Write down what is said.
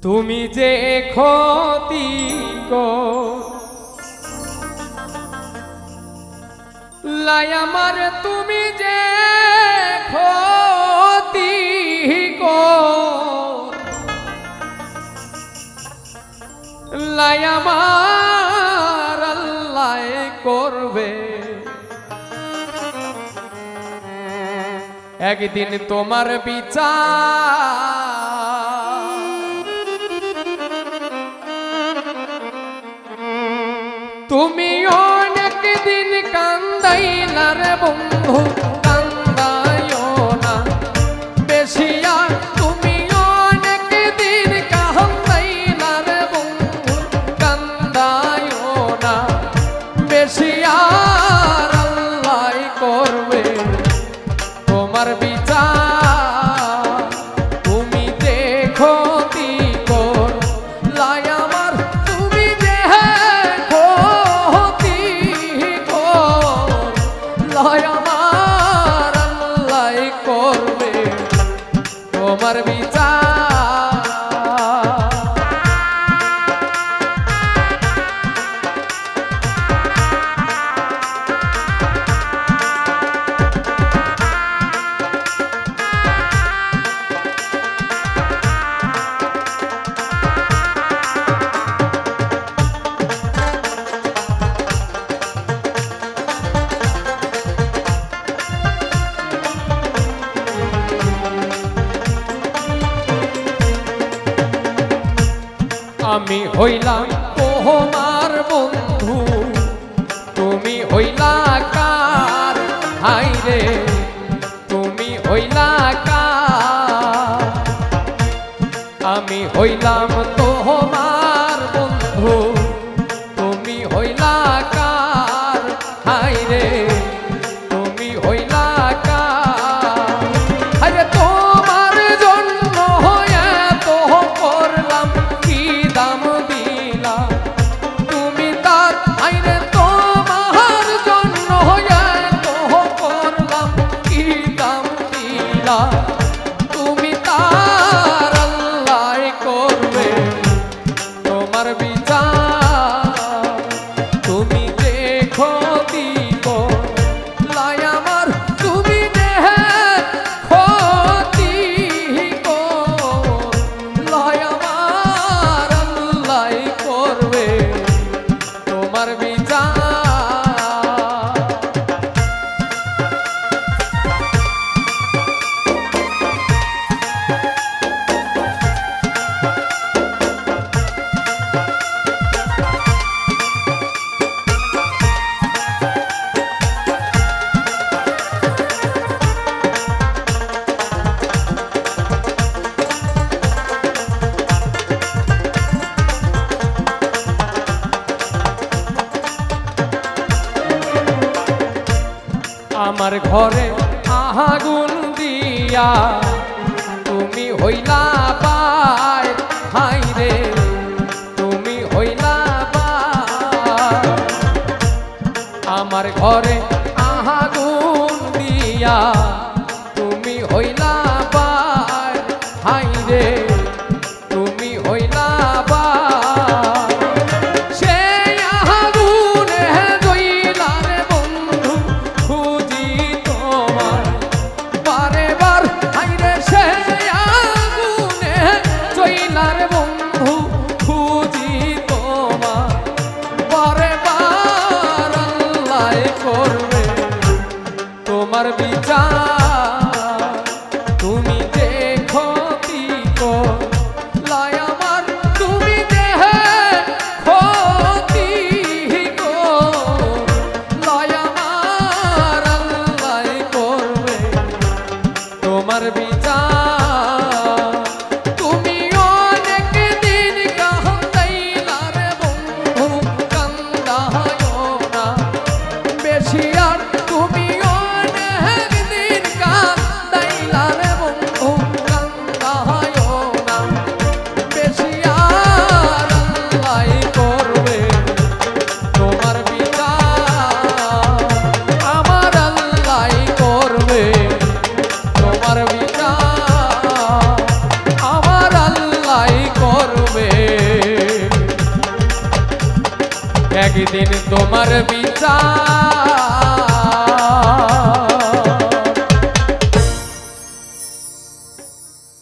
তুমি যে ক্ষতি লাই আমার, তুমি যে ক্ষতি লাই আমার আল্লাহ করবে। একদিন তোমার বিচার তুমি অনেক দিন কান্দাইলার বন্ধু, কান্দাইও না বেশি আর। তুমি অনেক দিন কান্দাইলার বন্ধু, কান্দাইও না বেশি আর আল্লাহ করবে তোমার বিচার। তুমি দেখো তিকর লাই আমার, তুমি দেখো তিকর লাই আমার আল্লাহ করবে তোমার বিচার। আমি হইলাম তোমার বন্ধু, তুমি হইলা কার হাইরে, তুমি হইলা কার। আমি হইলাম তোমার বন্ধু, তুমি হইলা কার হাইরে, তুমি হইলা কার। আরে তোমার জন্য এত করলাম, কি দাম দিলাম তুমি তার। আইরে তোমার জন্য এত করলাম, কি দাম দিলাম তুমি তার। আল্লাহ করবে তোমার বিচার। তুমি দেখো তিকর লাই আমার, তুমি দেখো তিকর লাই আমার আল্লাহ করবে তোমার বিচার। আমার ঘরে আগুন দিয়া তুমি হইলা পায়, হাইরে তুমি হইলা পায়। আমার ঘরে আগুন দিয়া তুমি হইলা পায়, হাইরে তুমি হইলা পায়। সেই আগুনে জইলার বন্ধু খুঁজি তোমার বারে বার, হাইরে সেই আগুনে জইলার বন্ধু খুঁজি তোমার বারে বার। আল্লাহ করবে একদিন তোমার বিচার